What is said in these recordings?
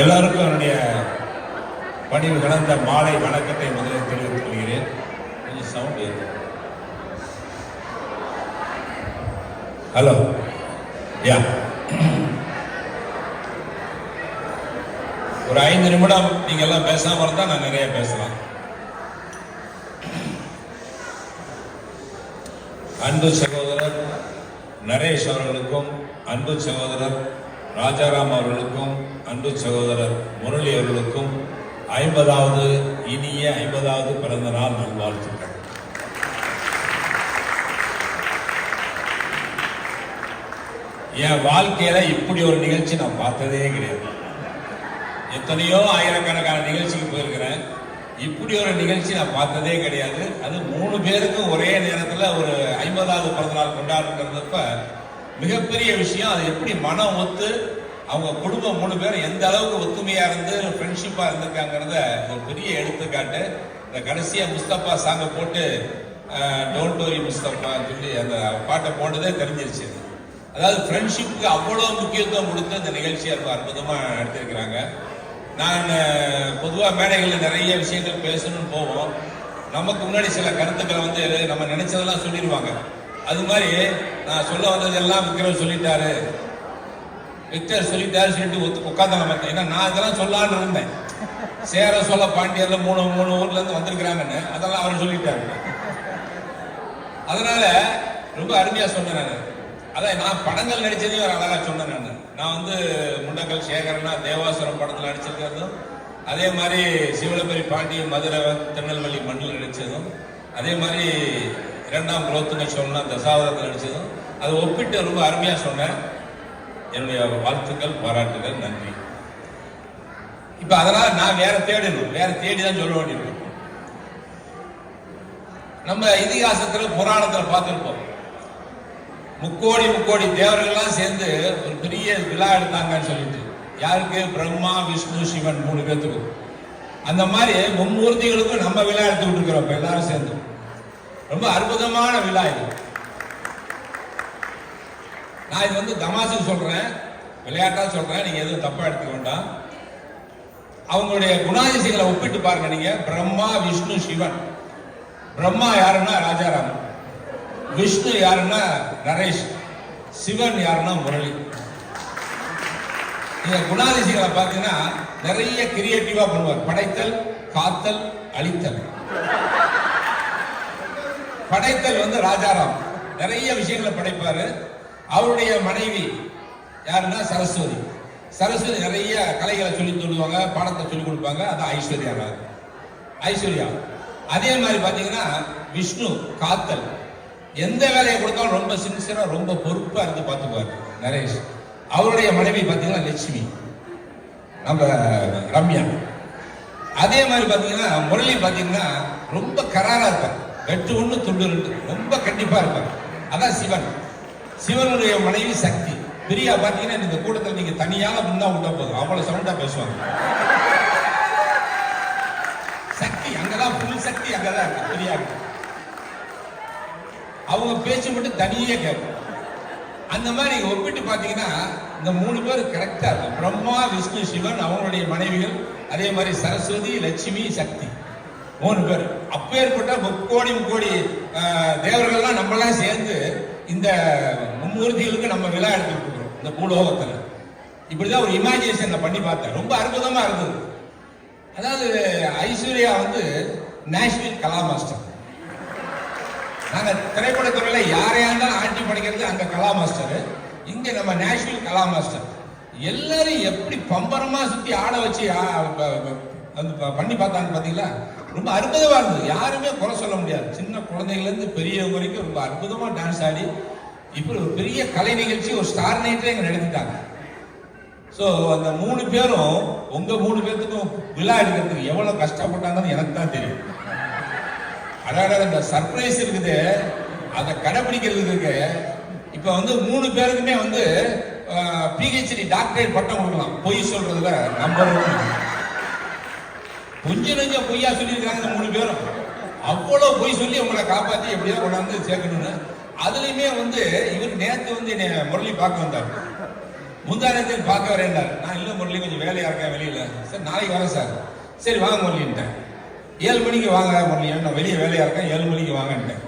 எல்லாருக்கும் என்னுடைய பணிவு கலந்த மாலை வணக்கத்தை முதலில் தெரிவித்துக் கொள்கிறேன். கொஞ்சம் சவுண்ட் ஏது. ஹலோ, யா, ஒரு 5 நிமிடம் நீங்க எல்லாம் பேசாம இருந்தா நான் நிறைய பேசலாம். அன்பு சகோதரர் நரேஷ் அவர்களுக்கும், அன்பு சகோதரர் ராஜாராம் அவர்களுக்கும், அன்பு சகோதரர் முரளி அவர்களுக்கும் 50வது இனிய 50வது பிறந்த நாள் நல்வாழ்த்துக்கள். என் வாழ்க்கையில இப்படி ஒரு நிகழ்ச்சி நான் பார்த்ததே கிடையாது. எத்தனையோ ஆயிரக்கணக்கான நிகழ்ச்சிக்கு போயிருக்கிறேன். இப்படி ஒரு நிகழ்ச்சி நான் பார்த்ததே கிடையாது. அது 3 பேருக்கும் ஒரே நேரத்தில் ஒரு 50வது பிறந்த நாள் கொண்டாடுறப்ப மிகப்பெரிய விஷயம். அது எப்படி மனம் ஒத்து அவங்க குடும்பம் 3 பேரும் எந்த அளவுக்கு ஒத்துமையா இருந்து ஃப்ரெண்ட்ஷிப்பா இருந்திருக்காங்கிறத ஒரு பெரிய எடுத்துக்காட்டு. இந்த கடைசியா முஸ்தபா சாங்க போட்டு டோன்ட் வரி முஸ்தபா சொல்லி அந்த பாட்டை போட்டதே தெரிஞ்சிருச்சு. அதாவது ஃப்ரெண்ட்ஷிப்புக்கு அவ்வளோ முக்கியத்துவம் கொடுத்து இந்த நிகழ்ச்சியை ரொம்ப அற்புதமாக எடுத்திருக்கிறாங்க. நான் பொதுவாக மேடைகளில் நிறைய விஷயங்கள் பேசணும்னு போவோம். நமக்கு முன்னாடி சில கருத்துக்களை வந்து நம்ம நினைச்சதெல்லாம் சொல்லிடுவாங்க. அது மாதிரி நான் சொல்ல வந்ததெல்லாம் விக்ரம் சொல்லிட்டாரு, விக்டர் சொல்லிட்டாரு சொல்லிட்டு உட்காந்தாங்க. ஏன்னா நான் இதெல்லாம் சொல்லான்னு இருந்தேன். சேர சொல்ல பாண்டியர்ல 3 ஊர்ல இருந்து வந்திருக்கிறாங்கன்னு அதெல்லாம் அவர் சொல்லிட்டாரு. அதனால ரொம்ப அருமையா சொன்னேன். அதான் நான் படங்கள் நடிச்சதையும் ஒரு அழகா சொன்னேன். நான் வந்து முண்டக்கல் சேகரனா தேவாசுரம் படத்தில் நடிச்சிருக்கிறதும், அதே மாதிரி சிவலபெரி பாண்டியன் மதுரை திருநெல்வேலி மண்ணில் நடிச்சதும், அதே மாதிரி 2ஆம் குலோத்துங்க சொன்னா தசாவதத்தில் நடிச்சதும், அதை ஒப்பிட்டு ரொம்ப அருமையா சொன்னேன். என்னுடைய வாழ்த்துக்கள், பாராட்டுகள், நன்றி. இப்ப அதனால நான் வேற தேடிதான் சொல்ல வேண்டியிருக்கும். நம்ம இதிகாசத்துல புராணத்துல பார்த்திருப்போம். முக்கோடி தேவர்கள்லாம் சேர்ந்து ஒரு பெரிய விழா எடுத்தாங்கன்னு சொல்லிட்டு, யாருக்கு? பிரம்மா, விஷ்ணு, சிவன் 3 பேத்துக்கும். அந்த மாதிரி மும்மூர்த்திகளுக்கும் நம்ம விழா எடுத்துக்கிட்டு இருக்கிறோம் எல்லாரும் சேர்ந்து. ரொம்ப அற்புதமான விழா இது. நான் இது வந்து தமாசுக்கு சொல்றேன், விளையாட்டா சொல்றேன், நீங்க எதுவும் தப்பா எடுத்துக்க வேண்டாம். அவங்களுடைய குணாதிசயங்களை ஒப்பிட்டு பாருங்க நீங்க. பிரம்மா, விஷ்ணு, சிவன். பிரம்மா யாருன்னா ராஜாராம், விஷ்ணு யாருன்னா நரேஷ், சிவன் யாருன்னா முரளி. நீங்க குணாதிசயங்களை பார்த்தீங்கன்னா நிறைய கிரியேட்டிவா பண்ணுவார். படைத்தல், காத்தல், அழித்தல். படைத்தல் வந்து ராஜாராம், நிறைய விஷயங்களை படைப்பாரு. அவருடைய மனைவி யாருன்னா சரஸ்வதி. சரஸ்வதி நிறைய கலைகளை சொல்லி சொல்லுவாங்க, பாடத்தை சொல்லி கொடுப்பாங்க. அது ஐஸ்வர்யா. அதே மாதிரி பாத்தீங்கன்னா விஷ்ணு காத்தல், எந்த வேலையை கொடுத்தாலும் ரொம்ப சின்சியரா ரொம்ப பொறுப்பா இருந்து பார்த்துக்குவார் நரேஷ். அவருடைய மனைவி பாத்தீங்கன்னா லட்சுமி, நம்ம ரம்யா. அதே மாதிரி பாத்தீங்கன்னா முரளி பாத்தீங்கன்னா ரொம்ப கராரா இருப்பார். வெட்டு 1 துண்டு 2, ரொம்ப கண்டிப்பா இருப்பார். அதான் சிவன். சிவனுடைய மனைவி சக்தி. பிரியா பாத்தீங்கன்னா இந்த கூட்டத்தில் நீங்க தனியாக முன்னா விட்டா போதும், அவ்வளவு சவுண்டா பேசுவாங்க. சக்தி அங்கதான், புல் சக்தி அங்கதான் இருக்கு பிரியா. அவங்க பேச்சு மட்டும் தனியே கேட்கும். அந்த மாதிரி ஒப்பிட்டு பாத்தீங்கன்னா இந்த 3 பேர் கரெக்டா இருக்கும். பிரம்மா, விஷ்ணு, சிவன், அவங்களுடைய மனைவிகள். அதே மாதிரி சரஸ்வதி, லட்சுமி, சக்தி, 3 பேர். அப்பேற்பட்ட முக்கோடி தேவர்கள்லாம் நம்மளாம் சேர்ந்து இந்த மும்மூர்த்திகளுக்கு நம்ம விழா எடுத்துட்டு இருக்கிறோம் இந்த பூலோகத்துல. இப்படிதான் ஒரு இமேஜினேஷன் பண்ணி பார்த்தேன். ரொம்ப அற்புதமா இருந்தது. அதாவது ஐஸ்வர்யா வந்து நேஷனல் கலா மாஸ்டர். நாங்க திரைப்படத்துறையில யாரையாண்டாலும் ஆட்சி படிக்கிறது அந்த கலா மாஸ்டர். இங்க நம்ம நேஷனல் கலா மாஸ்டர். எல்லாரும் எப்படி பம்பரமா சுத்தி ஆட வச்சு பண்ணி பார்த்தாங்க பாத்தீங்களா? ரொம்ப அற்புதமா இருந்தது. யாருமே குறை சொல்ல முடியாது. சின்ன குழந்தைகள் இருந்து பெரியவங்க வரைக்கும் ரொம்ப அற்புதமா டான்ஸ் ஆடி இப்படி ஒரு பெரிய கலை நிகழ்ச்சி, ஒரு ஸ்டார் நைட்டே இங்க நடத்திட்டாங்க. ஸோ அந்த 3 பேரும் உங்க 3 பேர்த்துக்கும் விழா எடுக்கிறதுக்கு எவ்வளவு கஷ்டப்பட்டாங்கன்னு எனக்கு தான் தெரியும். அதாவது அந்த சர்ப்ரைஸ் இருக்குது, அதை கடைபிடிக்கிறதுக்கு இப்ப வந்து 3 பேருக்குமே வந்து PhD டாக்டரேட் பட்டம் கொடுக்கலாம். பொய் சொல்றதுல நம்பர் 1. கொஞ்சம் நெஞ்சம் பொய்யா சொல்லியிருக்காங்க இந்த 3 பேரும். அவ்வளவு பொய் சொல்லி உங்களை காப்பாற்றி எப்படியா கொண்டாந்து சேர்க்கணும்னு. அதுலயுமே வந்து இவர் நேற்று வந்து முரளி பார்க்க வந்தார். முந்தானத்தில் பார்க்க வரேன்டார். நான் இல்லை முரளி, கொஞ்சம் வேலையா இருக்கேன் வெளியில. சார் நாளைக்கு வரேன் சார். சரி வாங்க முரளின்ட்டேன். 7 மணிக்கு வாங்க முரளி, நான் வெளியே வேலையா இருக்கேன், 7 மணிக்கு வாங்கன்ட்டேன்.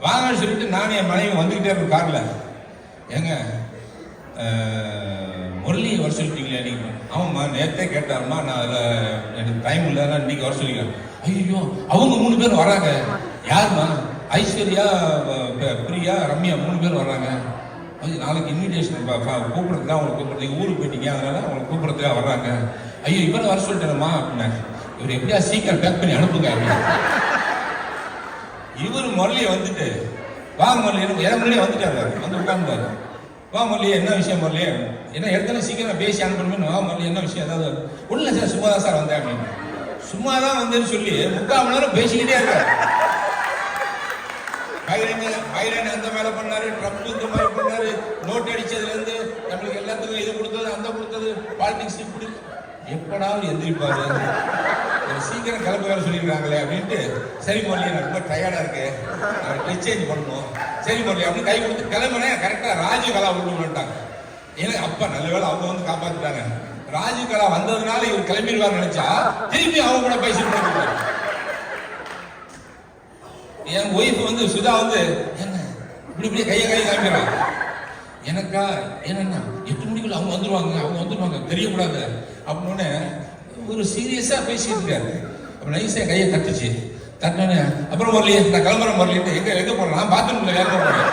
வாங்கன்னு சொல்லிட்டு நானும் என் மனைவி வந்துகிட்டே இருக்கேன் கார்ல. ஏங்க முரளி வர சொல்லிட்டீங்களே நீங்க? ஆமாம்மா, நேரத்தே கேட்டாருமா, நான் அதில் எனக்கு டைம் இல்லை, இன்னைக்கு வர சொல்லிக்கிறேன். ஐயோ, அவங்க 3 பேர் வராங்க. யாருமா? ஐஸ்வர்யா, பிரியா, ரம்யா 3 பேர் வர்றாங்க. நாளைக்கு இன்விடேஷன் கூப்பிடுறதுக்கு தான் அவங்களை கூப்பிடுறது, ஊருக்கு போயிட்டீங்க, அதனால அவங்களை கூப்பிடுறதுக்காக வர்றாங்க. ஐயோ, இவரை வர சொல்லிட்டேனம்மா அப்படின்னா. இவர் எப்படியா சீக்கிரம் பேக் பண்ணி அனுப்புங்க அப்படின்னு. இவர் முரளியை வந்துட்டு வாங்க முரளி, எனக்கு முன்னாடியே வந்துட்டாரு, வந்து உட்கார்ந்தாரு. வா முரளி, என்ன விஷயம் முரளி? என்ன எடுத்தாலும் சீக்கிரம் பேசி அனுப்பணுமே. வா முரளி, என்ன விஷயம்? ஏதாவது ஒன்றும் சார், சும்மா தான் சார் வந்தேன் அப்படின்னு. சும்மா தான் வந்தேன்னு சொல்லி 3/4 மணி நேரம் பேசிக்கிட்டே இருக்காரு. பைரன் அந்த மேல பண்ணாரு, ட்ரம்ப் இந்த மாதிரி பண்ணாரு, நோட் அடிச்சதுல இருந்து நம்மளுக்கு எல்லாத்துக்கும் இது கொடுத்தது, அந்த கொடுத்தது, பாலிடிக்ஸ் இப்படி. எப்படா எந்திரிப்பாரு, சீக்கிரம் கிளம்ப வேலை சொல்லியிருக்காங்களே அப்படின்ட்டு, சரி முரளி நான் ரொம்ப டயர்டா இருக்கு, எக்ஸ்சேஞ்ச் பண்ணணும், சரி முரளி அப்படின்னு கை கொடுத்து கிளம்புனேன். கரெக்டா ராஜகலா கொண்டு வந்துட்டாங்க. ஏன்னா அப்பா நல்ல வேலை அவங்க வந்து காப்பாத்திட்டாங்க. ராஜகலா வந்ததுனால இவர் கிளம்பிடுவார் நினைச்சா திருப்பி அவங்க கூட பேசிட்டு இருக்காங்க. என் ஒய்ஃப் வந்து சுதா வந்து என்ன இப்படி கையை காமிக்கிறாங்க. எனக்கா என்னன்னா 8 மணிக்குள்ள அவங்க வந்துருவாங்க தெரியக்கூடாது அப்படின்னு ஒரு சீரியஸா பேசிட்டு இருக்காரு. அப்ப நைஸா கையை தட்டுச்சு. தட்டினே அப்புறம் முரளி நான் கிளம்புறேன் முரளிட்டு. எங்க போறேன்? பாத்ரூம்ல வேற போறேன்.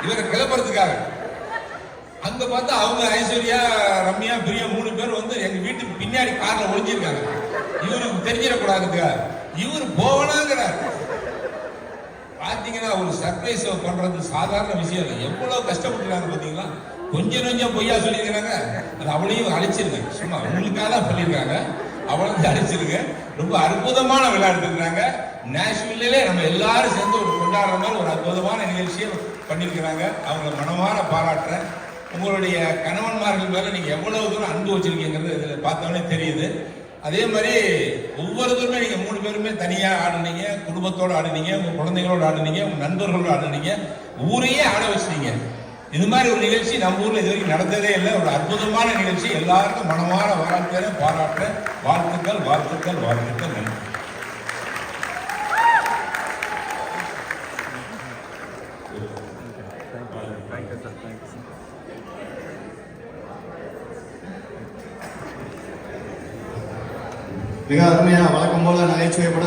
இவரை கிளம்புறதுக்காக அங்க பார்த்தா அவங்க ஐஸ்வர்யா, ரம்யா, பிரியா 3 பேர் வந்து எங்க வீட்டுக்கு பின்னாடி கார்ல ஒளிஞ்சிருக்காங்க. இவருக்கு தெரிஞ்சிடக்கூடாதுங்க. இவரு போவனாங்கிறார். பாத்தீங்கன்னா ஒரு சர்ப்ரைஸ் பண்றது சாதாரண விஷயம் இல்லை. எவ்வளவு கஷ்டப்பட்டுருக்காங்க பாத்தீங்களா? கொஞ்சம் பொய்யா சொல்லியிருக்கிறாங்க. அது அவளையும் அழைச்சிருங்க. சும்மா உங்களுக்காக தான் சொல்லியிருக்காங்க. அவளும் அழைச்சிருங்க. ரொம்ப அற்புதமான விழா எடுத்துருக்காங்க. நேஷனல்லே நம்ம எல்லாரும் சேர்ந்து ஒரு கொண்டாடுற மாதிரி ஒரு அற்புதமான நிகழ்ச்சியை பண்ணியிருக்கிறாங்க. அவங்களை மனமாற பாராட்டுறேன். உங்களுடைய கணவன்மார்கள் மேல நீங்க எவ்வளவு தூரம் அன்பு வச்சிருக்கீங்கிறது இதுல பார்த்தோன்னே தெரியுது. அதே மாதிரி ஒவ்வொருத்தருமே நீங்க 3 பேருமே தனியா ஆடுனீங்க, குடும்பத்தோடு ஆடுனீங்க, உங்க குழந்தைகளோடு ஆடுனீங்க, உங்க நண்பர்களோடு ஆடுனீங்க, ஊரையே ஆட வச்சிட்டீங்க. இது மாதிரி ஒரு நிகழ்ச்சி நம்ம ஊர்ல இது வரைக்கும் நடந்ததே இல்லை. ஒரு அற்புதமான நிகழ்ச்சி. எல்லாருக்கும் மனமாற பாராட்டுறேன். வாழ்த்துக்கள். நன்றி. மிக அருமையா வழக்கம் போல நகைச்சுவைப்பட